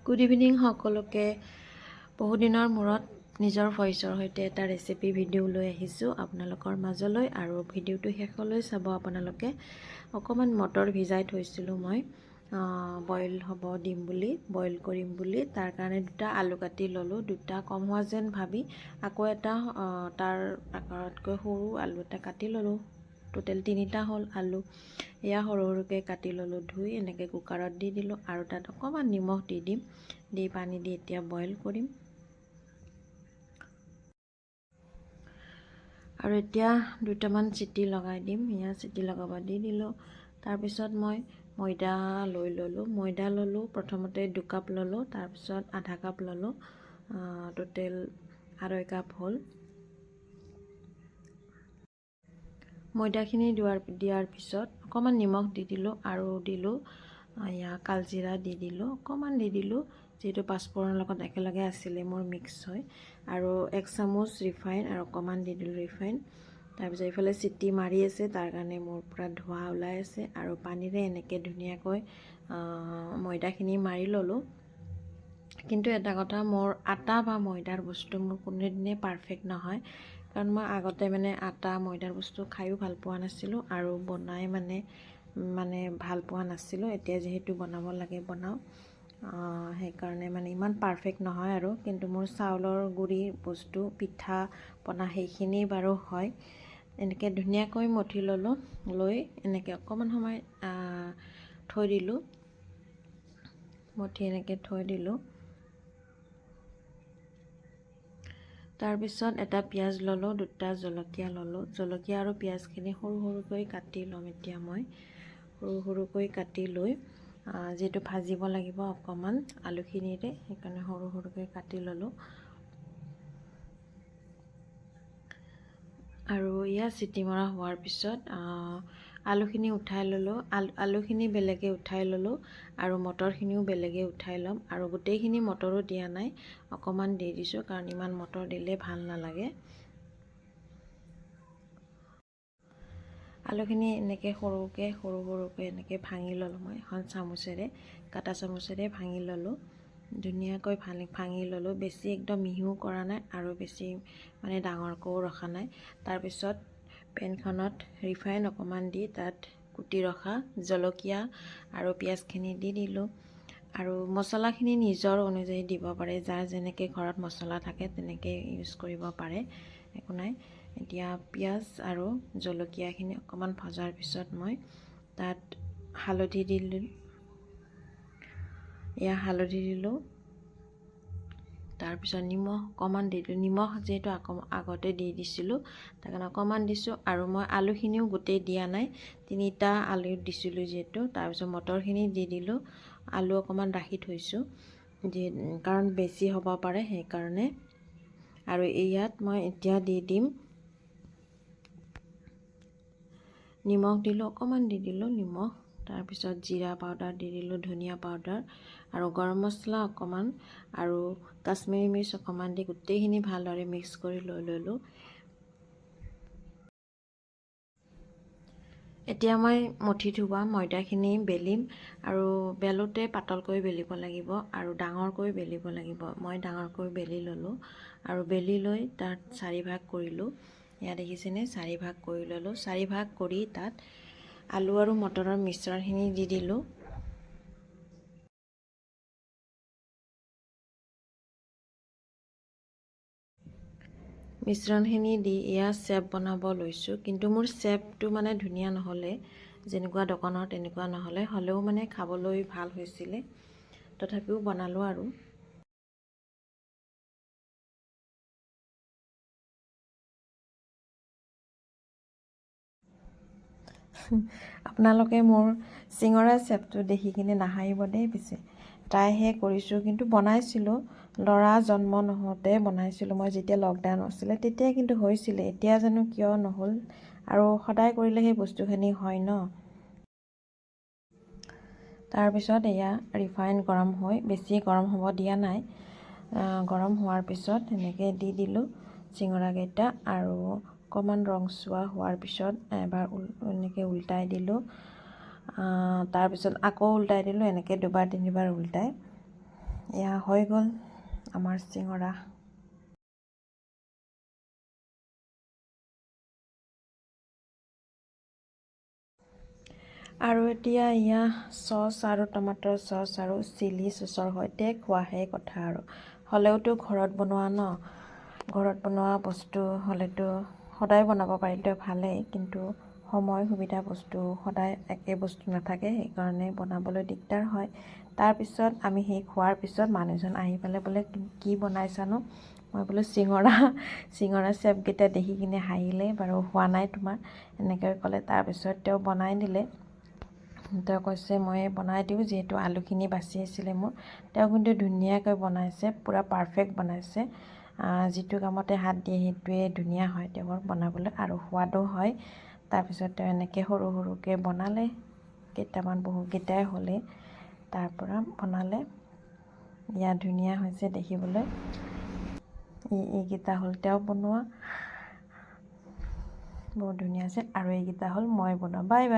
Good evening সকলোকে। বহুদিনৰ মূৰত নিজৰ ভইচৰ সৈতে এটা ৰেচিপি ভিডিঅ' লৈ আহিছোঁ আপোনালোকৰ মাজলৈ, আৰু ভিডিঅ'টো শেষলৈ চাব আপোনালোকে। অকণমান মটৰ ভিজাই থৈছিলোঁ মই বইল কৰিম বুলি। তাৰ কাৰণে দুটা আলু কাটি ল'লোঁ। দুটা কম হোৱা যেন ভাবি আকৌ এটা তাৰ আকাৰতকৈ সৰু আলু এটা কাটি ল'লোঁ। টোটেল 3টা হ'ল আলু। এয়া সৰু সৰুকৈ কাটি ল'লোঁ, ধুই এনেকৈ কুকাৰত দি দিলোঁ, আৰু তাত অকণমান নিমখ দি দিম। দি পানী দি এতিয়া বইল কৰিম। আৰু এতিয়া দুটামান চিটি লগাই দিম। এয়া চিটি লগাব দি দিলোঁ। তাৰপিছত মই ময়দা লৈ ল'লোঁ। ময়দা ল'লোঁ, প্ৰথমতে 2 কাপ ল'লোঁ, তাৰপিছত আধা কাপ ল'লোঁ। টোটেল 2.5 কাপ হ'ল। ময়দাখিনি দিয়াৰ পিছত অকণমান নিমখ দি দিলোঁ, আৰু দিলোঁ এয়া কালজিৰা দি দিলোঁ, অকণমান দি দিলোঁ, যিহেতু পাঁচফোৰণৰ লগত একেলগে আছিলে মোৰ মিক্স হয়। আৰু 1 চামুচ ৰিফাইন, আৰু অকণমান দি দিলোঁ ৰিফাইন। তাৰপিছত এইফালে চিটি মাৰি আছে, তাৰ কাৰণে মোৰ পূৰা ধোঁৱা ওলাই আছে। আৰু পানীৰে এনেকৈ ধুনীয়াকৈ ময়দাখিনি মাৰি ল'লোঁ। কিন্তু এটা কথা, মোৰ আটা বা ময়দাৰ বস্তু মোৰ কোনোদিনে পাৰফেক্ট নহয়, কাৰণ মই আগতে আটা ময়দাৰ বস্তু খায়ো ভাল পোৱা নাছিলোঁ, আৰু বনাই ভাল পোৱা নাছিলোঁ। এতিয়া যিহেতু বনাব লাগে বনাওঁ, সেইকাৰণে ইমান পাৰফেক্ট নহয় আৰু। কিন্তু মোৰ চাউলৰ গুড়িৰ বস্তু, পিঠা পনা সেইখিনি বাৰু হয়। এনেকৈ ধুনীয়াকৈ মঠি ল'লোঁ। লৈ এনেকৈ অকণমান সময় থৈ দিলোঁ। মঠি এনেকৈ থৈ দিলোঁ। তাৰপিছত এটা পিঁয়াজ ল'লোঁ, 2টা জলকীয়া ল'লোঁ। জলকীয়া আৰু পিঁয়াজখিনি সৰু সৰুকৈ কাটি ল'ম। এতিয়া মই সৰু সৰুকৈ কাটি লৈ, যিহেতু ভাজিব লাগিব অকণমান আলুখিনিৰে, সেইকাৰণে সৰু সৰুকৈ কাটি ল'লোঁ। আৰু এয়া চিটি মৰা হোৱাৰ পিছত আলুখিনি উঠাই ল'লোঁ। আলুখিনি বেলেগে উঠাই ল'লোঁ, আৰু মটৰখিনিও বেলেগে উঠাই ল'ম। আৰু গোটেইখিনি মটৰো দিয়া নাই, অকণমান দি দিছোঁ, কাৰণ ইমান মটৰ দিলে ভাল নালাগে। আলুখিনি এনেকৈ সৰু সৰুকৈ এনেকৈ ভাঙি ল'লোঁ। মই এখন চামুচেৰে, কাটা চামুচেৰে ভাঙি ল'লোঁ। ধুনীয়াকৈ ভাঙি ল'লোঁ। বেছি একদম মিহিও কৰা নাই, আৰু বেছি ডাঙৰকৈও ৰখা নাই। তাৰপিছত পেনখনত ৰিফাইন অকণমান দি, তাত কুটি ৰখা জলকীয়া আৰু পিঁয়াজখিনি দি দিলোঁ। আৰু মছলাখিনি নিজৰ অনুযায়ী দিব পাৰে, যাৰ যেনেকৈ ঘৰত মছলা থাকে তেনেকৈ ইউজ কৰিব পাৰে, একো নাই। এতিয়া পিঁয়াজ আৰু জলকীয়াখিনি অকণমান ভজাৰ পিছত মই তাত হালধি দিলোঁ। এয়া হালধি দিলোঁ। তাৰপিছত নিমখ অকণমান দি দিলোঁ। নিমখ যিহেতু আগতে দি দিছিলোঁ, তাৰ কাৰণে অকণমান দিছোঁ। আৰু মই আলুখিনিও গোটেই দিয়া নাই, 3টা আলু দিছিলোঁ যিহেতু। তাৰপিছত মটৰখিনি দি দিলোঁ। আলু অকণমান ৰাখি থৈছোঁ, কাৰণ বেছি হ'ব পাৰে, সেইকাৰণে। আৰু ইয়াত মই এতিয়া দি দিম নিমখ দিলোঁ, অকণমান দি দিলোঁ নিমখ। তাৰপিছত জিৰা পাউডাৰ দি দিলোঁ, ধনিয়া পাউডাৰ, আৰু গৰম মছলা অকণমান, আৰু কাশ্মীৰী মিৰ্চ অকণমান দি গোটেইখিনি ভালদৰে মিক্স কৰি লৈ ল'লোঁ। এতিয়া মই মঠি থোৱা ময়দাখিনি বেলিম, আৰু বেলোতে পাতলকৈ বেলিব লাগিব, আৰু ডাঙৰকৈ বেলিব লাগিব। মই ডাঙৰকৈ বেলি ল'লোঁ, আৰু বেলি লৈ তাত 4 ভাগ কৰিলোঁ। এয়া দেখিছেনে, 4 ভাগ কৰি ল'লোঁ। 4 ভাগ কৰি তাত আলু আৰু মটৰৰ মিশ্ৰণখিনি দি দিলোঁ। মিশ্ৰণখিনি দি এয়া চেপ বনাব লৈছোঁ। কিন্তু মোৰ চেপটো ধুনীয়া নহ'লে, যেনেকুৱা দোকানৰ তেনেকুৱা হ'লেও খাবলৈ ভাল হৈছিলে, তথাপিও বনালোঁ আৰু। আপোনালোকে মোৰ চিঙৰা চেপটো দেখি কিনে নাহাঁহিব দেই পিছে। ট্ৰাইহে কৰিছোঁ, কিন্তু বনাইছিলোঁ। ল'ৰা জন্ম নহওঁতে বনাইছিলোঁ মই, যেতিয়া লকডাউন আছিলে তেতিয়া কিন্তু হৈছিলে। এতিয়া জানো কিয় নহ'ল, আৰু সদায় কৰিলে সেই বস্তুখিনি হয় ন। তাৰপিছত এয়া ৰিফাইন গৰম হৈ, বেছি গৰম হ'ব দিয়া নাই, গৰম হোৱাৰ পিছত এনেকৈ দি দিলোঁ চিঙৰাকেইটা। আৰু অকণমান ৰংচোৱা হোৱাৰ পিছত এবাৰ এনেকৈ উল্টাই দিলোঁ। তাৰপিছত আকৌ উল্টাই দিলোঁ, এনেকৈ 2বাৰ 3বাৰ উল্টাই। এয়া হৈ গ'ল আমাৰ চিঙৰা। আৰু এতিয়া এয়া চচ আৰু টমাটৰ চচ আৰু চিলি চচৰ সৈতে খোৱাহে কথা আৰু হ'লেওতো ঘৰত বনোৱা ন, ঘৰত বনোৱা বস্তু হ'লেতো সদায় বনাব পাৰিলে ভালেই, কিন্তু সময় সুবিধা বস্তু সদায় একে বস্তু নাথাকে, সেইকাৰণে বনাবলৈ দিগদাৰ হয়। তাৰপিছত আমি সেই খোৱাৰ পিছত মানুহজন আহি পেলাই বোলে কি বনাইছানো, মই বোলো চিঙৰা চেপকেইটা দেখি কিনে হাঁহিলে, বাৰু হোৱা নাই তোমাৰ এনেকৈ ক'লে। তাৰপিছত তেওঁ বনাই দিলে। তেওঁ কৈছে মই বনাই দিওঁ, যিহেতু আলুখিনি বাচি আছিলে মোৰ। তেওঁ কিন্তু ধুনীয়াকৈ বনাইছে, পূৰা পাৰফেক্ট বনাইছে। যিটো কামতে হাত দিয়ে সেইটোৱে ধুনীয়া হয় তেওঁৰ বনাবলৈ, আৰু সোৱাদো হয়। তাৰপিছত তেওঁ এনেকৈ সৰু সৰুকৈ বনালে, কেইটামান বহুকেইটাই হ'লে, তাৰপৰা বনালে। ইয়াত ধুনীয়া হৈছে দেখিবলৈ। এইকেইটা হ'ল তেওঁ বনোৱা, বহুত ধুনীয়া আছে। আৰু এইকেইটা হ'ল মই বনোৱা। Bye bye.